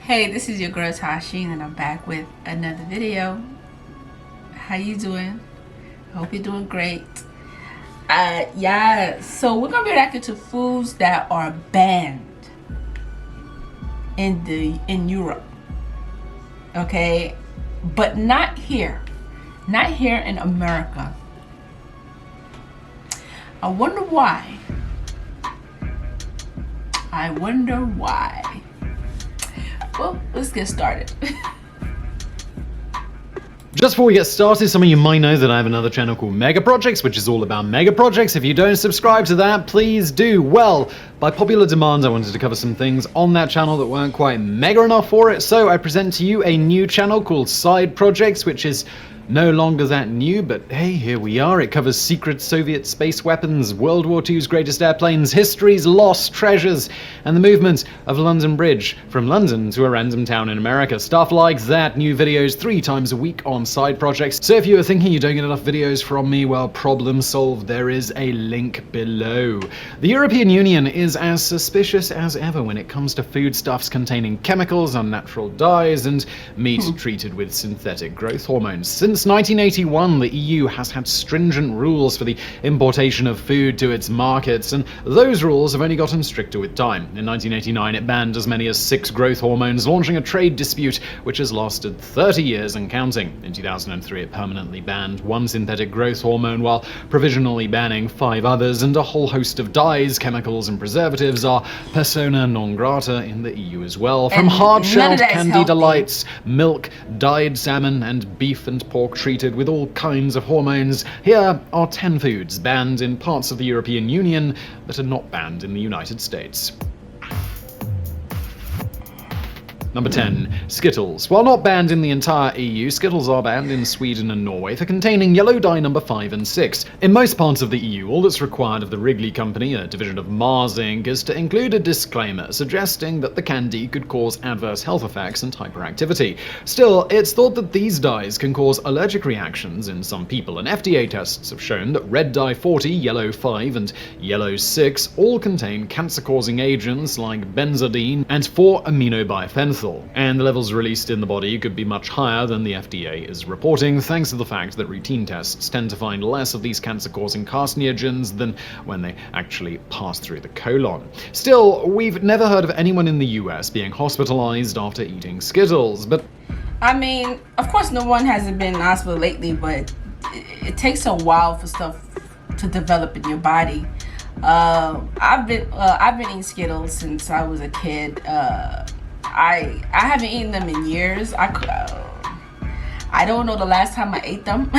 Hey, this is your girl Tysheen and I'm back with another video. How you doing? I hope you're doing great. So we're gonna be reacting to foods that are banned in Europe. Okay? But not here. Not here in America. I wonder why. Well, let's get started. Just before we get started, some of you might know that I have another channel called Mega Projects, which is all about mega projects. If you don't subscribe to that, please do. Well, by popular demand, I wanted to cover some things on that channel that weren't quite mega enough for it, so I present to you a new channel called Side Projects, which is no longer that new, but hey, here we are. It covers secret Soviet space weapons, World War II's greatest airplanes, history's lost treasures, and the movement of London Bridge from London to a random town in America. Stuff like that. New videos 3 times a week on Side Projects. So if you are thinking you don't get enough videos from me, well, problem solved. There is a link below. The European Union is as suspicious as ever when it comes to foodstuffs containing chemicals, unnatural dyes, and meat treated with synthetic growth hormones. Since 1981, the EU has had stringent rules for the importation of food to its markets, and those rules have only gotten stricter with time. In 1989, it banned as many as 6 growth hormones, launching a trade dispute which has lasted 30 years and counting. In 2003, it permanently banned 1 synthetic growth hormone, while provisionally banning 5 others, and a whole host of dyes, chemicals, and preservatives are persona non grata in the EU as well. From hard-shelled candy delights, milk, dyed salmon, and beef and pork treated with all kinds of hormones, here are 10 foods banned in parts of the European Union that are not banned in the United States. Number 10. Skittles. While not banned in the entire EU, Skittles are banned in Sweden and Norway for containing yellow dye number 5 and 6. In most parts of the EU, all that's required of the Wrigley Company, a division of Mars Inc., is to include a disclaimer suggesting that the candy could cause adverse health effects and hyperactivity. Still, it's thought that these dyes can cause allergic reactions in some people, and FDA tests have shown that red dye 40, yellow 5, and yellow 6 all contain cancer-causing agents like benzodiazepine and 4-aminobiphenol. And the levels released in the body could be much higher than the FDA is reporting, thanks to the fact that routine tests tend to find less of these cancer-causing carcinogens than when they actually pass through the colon. Still, we've never heard of anyone in the US being hospitalized after eating Skittles, but I mean, of course no one hasn't been in the hospital lately, but it takes a while for stuff to develop in your body. I've been eating Skittles since I was a kid. I haven't eaten them in years. I don't know the last time I ate them.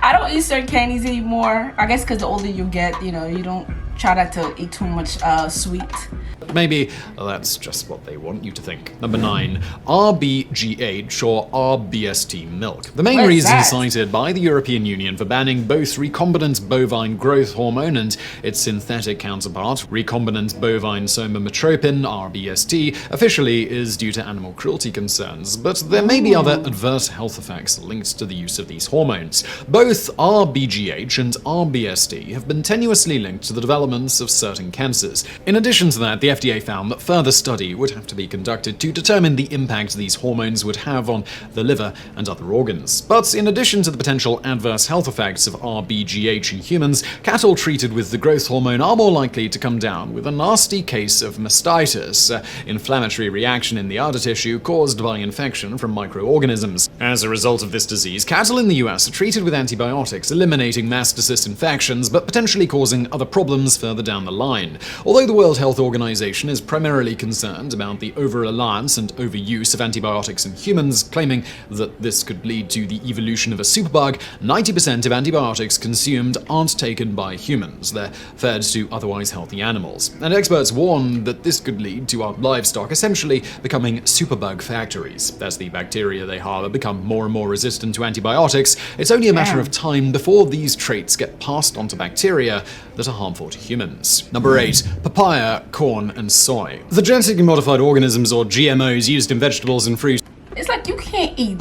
I don't eat certain candies anymore. I guess because the older you get, you don't try not to eat too much sweet. maybe that's just what they want you to think. Number 9. RBGH or RBST Milk. The main reason cited by the European Union for banning both recombinant bovine growth hormone and its synthetic counterpart, recombinant bovine somatotropin, RBST, officially is due to animal cruelty concerns, but there may be other adverse health effects linked to the use of these hormones. Both RBGH and RBST have been tenuously linked to the developments of certain cancers. In addition to that, the FDA found that further study would have to be conducted to determine the impact these hormones would have on the liver and other organs. But in addition to the potential adverse health effects of RBGH in humans, cattle treated with the growth hormone are more likely to come down with a nasty case of mastitis, inflammatory reaction in the udder tissue caused by infection from microorganisms. As a result of this disease, cattle in the US are treated with antibiotics, eliminating mastitis infections, but potentially causing other problems further down the line. Although the World Health Organization is primarily concerned about the over-reliance and overuse of antibiotics in humans, claiming that this could lead to the evolution of a superbug, 90% of antibiotics consumed aren't taken by humans. They're fed to otherwise healthy animals. And experts warn that this could lead to our livestock essentially becoming superbug factories. As the bacteria they harbor become more and more resistant to antibiotics, it's only a matter of time before these traits get passed on to bacteria that are harmful to humans. Number 8. Papaya, corn, and soy. The genetically modified organisms, or GMOs, used in vegetables and fruit. It's like you can't eat,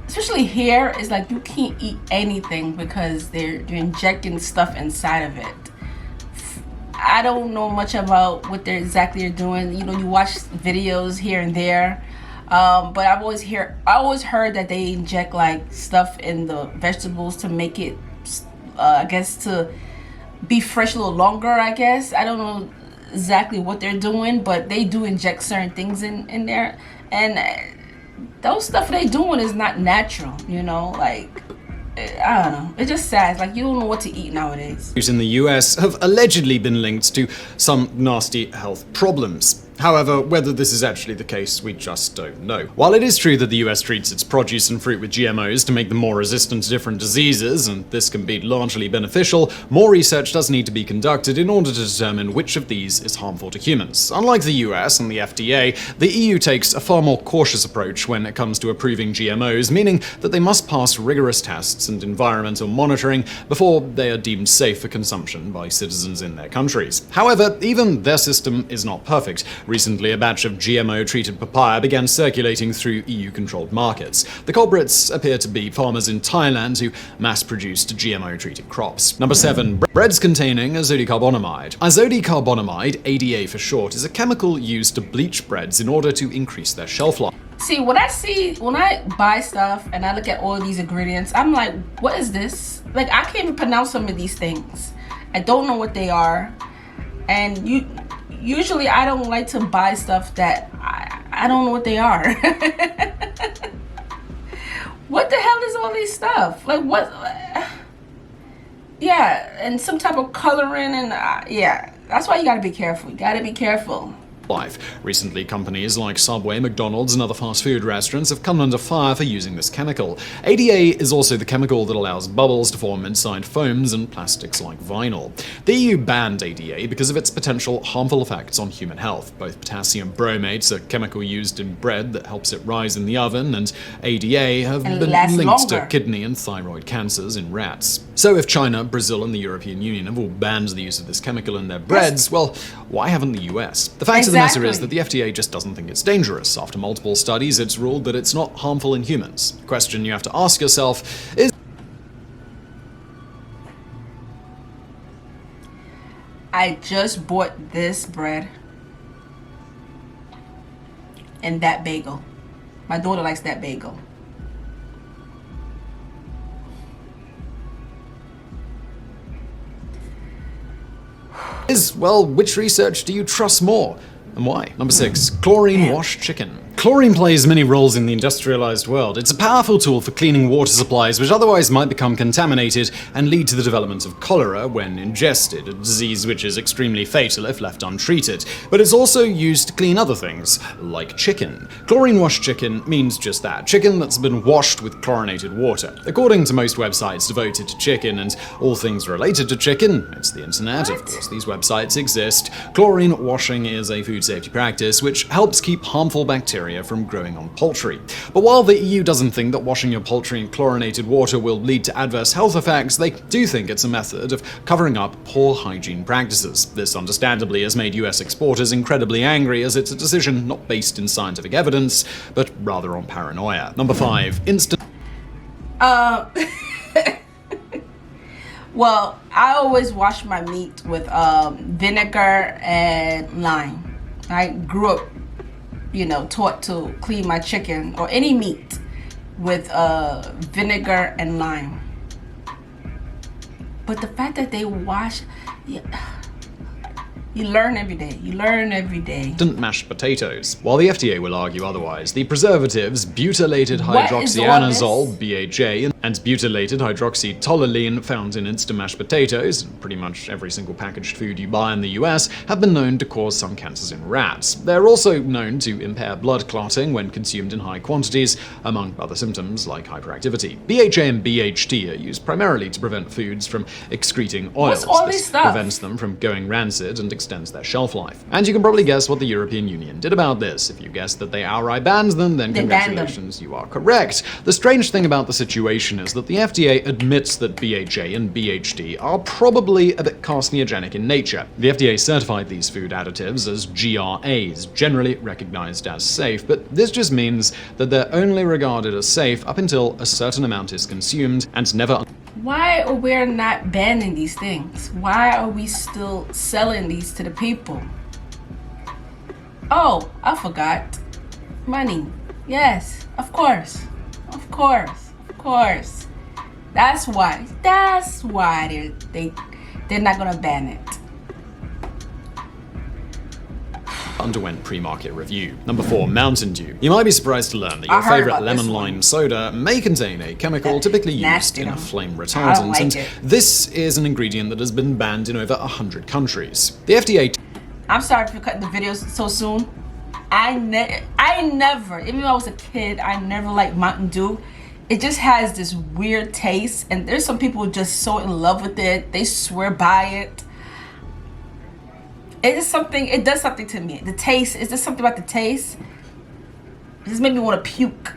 especially here, it's like you can't eat anything because they're injecting stuff inside of it. I don't know much about what they're exactly doing. You know, you watch videos here and there, but I always heard that they inject like stuff in the vegetables to make it, I guess, to be fresh a little longer. I guess I don't know exactly what they're doing, but they do inject certain things in there, and those stuff they doing is not natural. You know, like. I don't know. It's just sad. Like, you don't know what to eat nowadays. In the US have allegedly been linked to some nasty health problems. However, whether this is actually the case, we just don't know. While it is true that the US treats its produce and fruit with GMOs to make them more resistant to different diseases, and this can be largely beneficial, more research does need to be conducted in order to determine which of these is harmful to humans. Unlike the US and the FDA, the EU takes a far more cautious approach when it comes to approving GMOs, meaning that they must pass rigorous tests and environmental monitoring before they are deemed safe for consumption by citizens in their countries. However, even their system is not perfect. Recently, a batch of GMO-treated papaya began circulating through EU-controlled markets. The culprits appear to be farmers in Thailand who mass-produced GMO-treated crops. Number 7. Breads containing azodicarbonamide. Azodicarbonamide, ADA for short, is a chemical used to bleach breads in order to increase their shelf life. See, when I buy stuff and I look at all these ingredients, I'm like, what is this? Like, I can't even pronounce some of these things. I don't know what they are. And usually I don't like to buy stuff that I don't know what they are. What the hell is all these stuff? Like, what? Yeah, and some type of coloring and yeah. That's why you gotta be careful. You gotta be careful. Life. Recently, companies like Subway, McDonald's, and other fast food restaurants have come under fire for using this chemical. ADA is also the chemical that allows bubbles to form inside foams and plastics like vinyl. The EU banned ADA because of its potential harmful effects on human health. Both potassium bromate's a chemical used in bread that helps it rise in the oven, and ADA have been linked to kidney and thyroid cancers in rats. So if China, Brazil, and the European Union have all banned the use of this chemical in their breads, well, why haven't the US? The fact of the matter is that the FDA just doesn't think it's dangerous. After multiple studies, it's ruled that it's not harmful in humans. The question you have to ask yourself is... I just bought this bread and that bagel. My daughter likes that bagel. Well, which research do you trust more? And why? Number 6. Chlorine-washed chicken. Chlorine plays many roles in the industrialized world. It's a powerful tool for cleaning water supplies which otherwise might become contaminated and lead to the development of cholera when ingested, a disease which is extremely fatal if left untreated. But it's also used to clean other things, like chicken. Chlorine-washed chicken means just that, chicken that's been washed with chlorinated water. According to most websites devoted to chicken and all things related to chicken, it's the internet, of course these websites exist, chlorine washing is a food safety practice which helps keep harmful bacteria from growing on poultry. But while the EU doesn't think that washing your poultry in chlorinated water will lead to adverse health effects, they do think it's a method of covering up poor hygiene practices. This understandably has made US exporters incredibly angry, as it's a decision not based in scientific evidence, but rather on paranoia. Number 5. Instant... Well, I always wash my meat with vinegar and lime. I grew up, taught to clean my chicken or any meat with vinegar and lime. But the fact that they wash, you learn every day. You learn every day. Mashed potatoes. While the FDA will argue otherwise, the preservatives butylated hydroxyanazole, BHA, and butylated hydroxytoluene found in instant mashed potatoes, and pretty much every single packaged food you buy in the US, have been known to cause some cancers in rats. They're also known to impair blood clotting when consumed in high quantities, among other symptoms like hyperactivity. BHA and BHT are used primarily to prevent foods from excreting oils. This prevents them from going rancid and extends their shelf life. And you can probably guess what the European Union did about this. If you guessed that they outright banned them, then congratulations, you are correct. The strange thing about the situation is that the FDA admits that BHA and BHT are probably a bit carcinogenic in nature. The FDA certified these food additives as GRAs, generally recognized as safe, but this just means that they're only regarded as safe up until a certain amount is consumed and never Why are we not banning these things? Why are we still selling these to the people? Oh, I forgot. Money. Yes, of course. Of course. Of course. That's why. That's why they're not gonna ban it. Underwent pre-market review. Number 4, Mountain Dew. You might be surprised to learn that your favorite lemon lime soda may contain a chemical typically used in a flame retardant, and this is an ingredient that has been banned in over 100 countries. The FDA. I'm sorry for cutting the videos so soon. I never, even when I was a kid, I never liked Mountain Dew. It just has this weird taste, and there's some people just so in love with it. They swear by it. It is something, it does something to me. The taste, is there something about the taste? It just made me want to puke.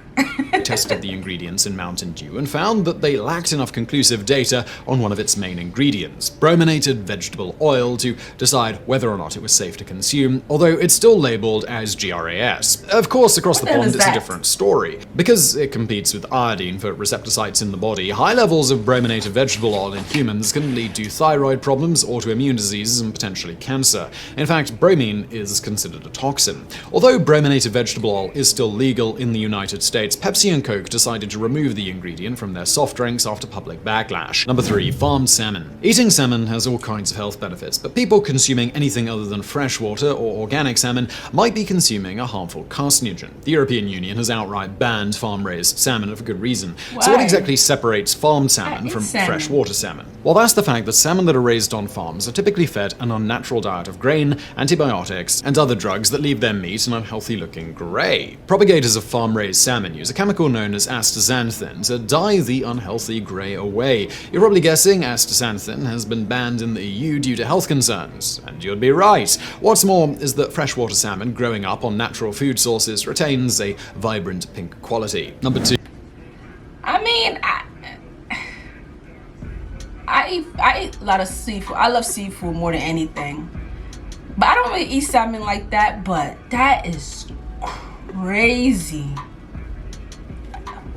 Tested the ingredients in Mountain Dew and found that they lacked enough conclusive data on one of its main ingredients, brominated vegetable oil, to decide whether or not it was safe to consume, although it's still labeled as GRAS. Of course, across the pond, it's a different story. Because it competes with iodine for receptor sites in the body, high levels of brominated vegetable oil in humans can lead to thyroid problems, autoimmune diseases, and potentially cancer. In fact, bromine is considered a toxin. Although brominated vegetable oil is still legal in the United States, Pepsi and Coke decided to remove the ingredient from their soft drinks after public backlash. Number 3, farmed salmon. Eating salmon has all kinds of health benefits, but people consuming anything other than freshwater or organic salmon might be consuming a harmful carcinogen. The European Union has outright banned farm-raised salmon for good reason. Why? So what exactly separates farmed salmon from freshwater salmon? Well, that's the fact that salmon that are raised on farms are typically fed an unnatural diet of grain, antibiotics, and other drugs that leave their meat an unhealthy-looking grey. Propagators of farm-raised salmon use a chemical known as astaxanthin to dye the unhealthy grey away. You're probably guessing astaxanthin has been banned in the EU due to health concerns, and you'd be right. What's more is that freshwater salmon growing up on natural food sources retains a vibrant pink quality. Number 2. I mean, I eat a lot of seafood. I love seafood more than anything. But I don't really eat salmon like that, but that is crazy.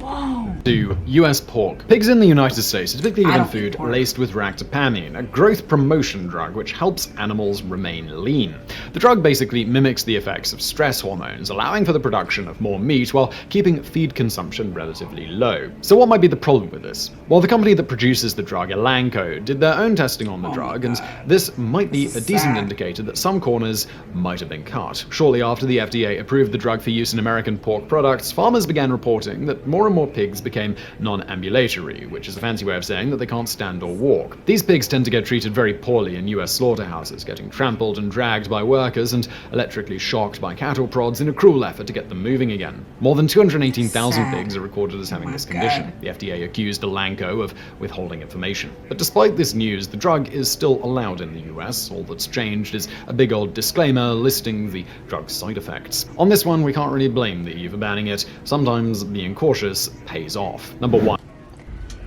Whoa. 2. U.S. pork. Pigs in the United States are typically given food laced with ractopamine, a growth promotion drug which helps animals remain lean. The drug basically mimics the effects of stress hormones, allowing for the production of more meat while keeping feed consumption relatively low. So what might be the problem with this? Well, the company that produces the drug, Elanco, did their own testing on the drug, and this might be a decent indicator that some corners might have been cut. Shortly after the FDA approved the drug for use in American pork products, farmers began reporting that more and more pigs became non-ambulatory, which is a fancy way of saying that they can't stand or walk. These pigs tend to get treated very poorly in US slaughterhouses, getting trampled and dragged by workers and electrically shocked by cattle prods in a cruel effort to get them moving again. More than 218,000 pigs are recorded as having this condition. The FDA accused Elanco of withholding information. But despite this news, the drug is still allowed in the US. All that's changed is a big old disclaimer listing the drug's side effects. On this one, we can't really blame the EU for banning it. Sometimes being cautious pays off. Number 1.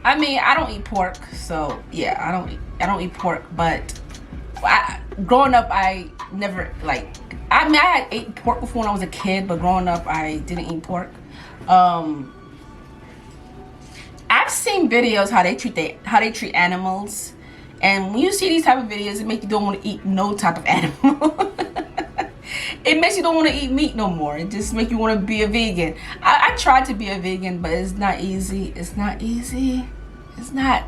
I mean, I don't eat pork, so yeah, I don't eat pork. But growing up, I never I had ate pork before when I was a kid, but growing up, I didn't eat pork. I've seen videos how they treat animals, and when you see these type of videos, it makes you don't want to eat no type of animal. It makes you don't want to eat meat no more. It just makes you want to be a vegan. I tried to be a vegan, but it's not easy. It's not easy. It's not.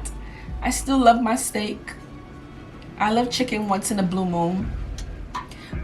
I still love my steak. I love chicken once in a blue moon.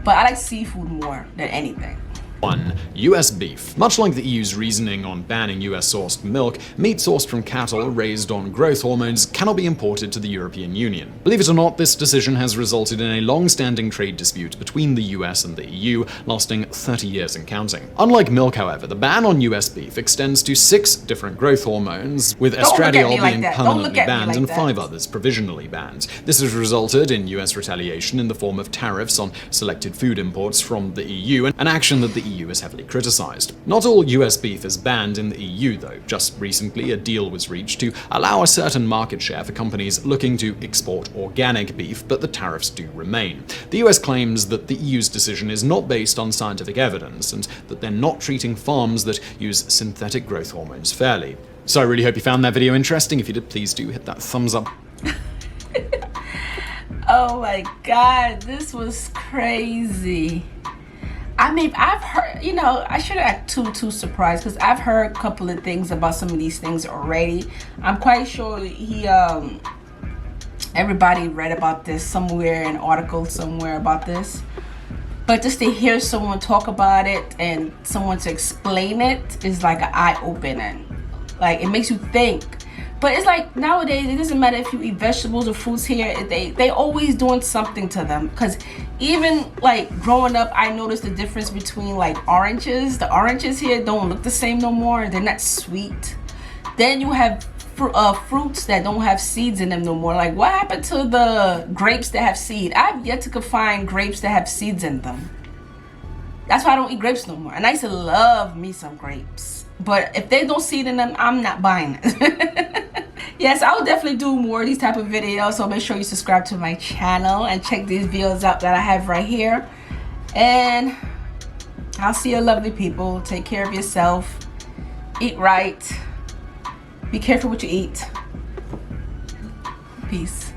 But I like seafood more than anything. 1. U.S. beef. Much like the EU's reasoning on banning U.S.-sourced milk, meat sourced from cattle raised on growth hormones cannot be imported to the European Union. Believe it or not, this decision has resulted in a long-standing trade dispute between the U.S. and the EU, lasting 30 years and counting. Unlike milk, however, the ban on U.S. beef extends to 6 different growth hormones, with estradiol being permanently banned and 5 others provisionally banned. This has resulted in U.S. retaliation in the form of tariffs on selected food imports from the EU, an action that the EU is heavily criticized. Not all US beef is banned in the EU, though. Just recently, a deal was reached to allow a certain market share for companies looking to export organic beef, but the tariffs do remain. The US claims that the EU's decision is not based on scientific evidence and that they're not treating farms that use synthetic growth hormones fairly. So I really hope you found that video interesting. If you did, please do hit that thumbs up. Oh my God, this was crazy. I mean, I've heard, you know, I shouldn't act too surprised because I've heard a couple of things about some of these things already. I'm quite sure everybody read about this somewhere, an article somewhere about this. But just to hear someone talk about it and someone to explain it is like an eye-opening. Like, it makes you think. But it's like nowadays, it doesn't matter if you eat vegetables or fruits here, they always doing something to them. Because even like growing up, I noticed the difference between like oranges. The oranges here don't look the same no more. They're not sweet. Then you have fruits that don't have seeds in them no more. Like, what happened to the grapes that have seed? I've yet to find grapes that have seeds in them. That's why I don't eat grapes no more. And I used to love me some grapes. But if they don't seed in them, I'm not buying it. Yes, I will definitely do more of these type of videos. So make sure you subscribe to my channel and check these videos out that I have right here. And I'll see you lovely people. Take care of yourself. Eat right. Be careful what you eat. Peace.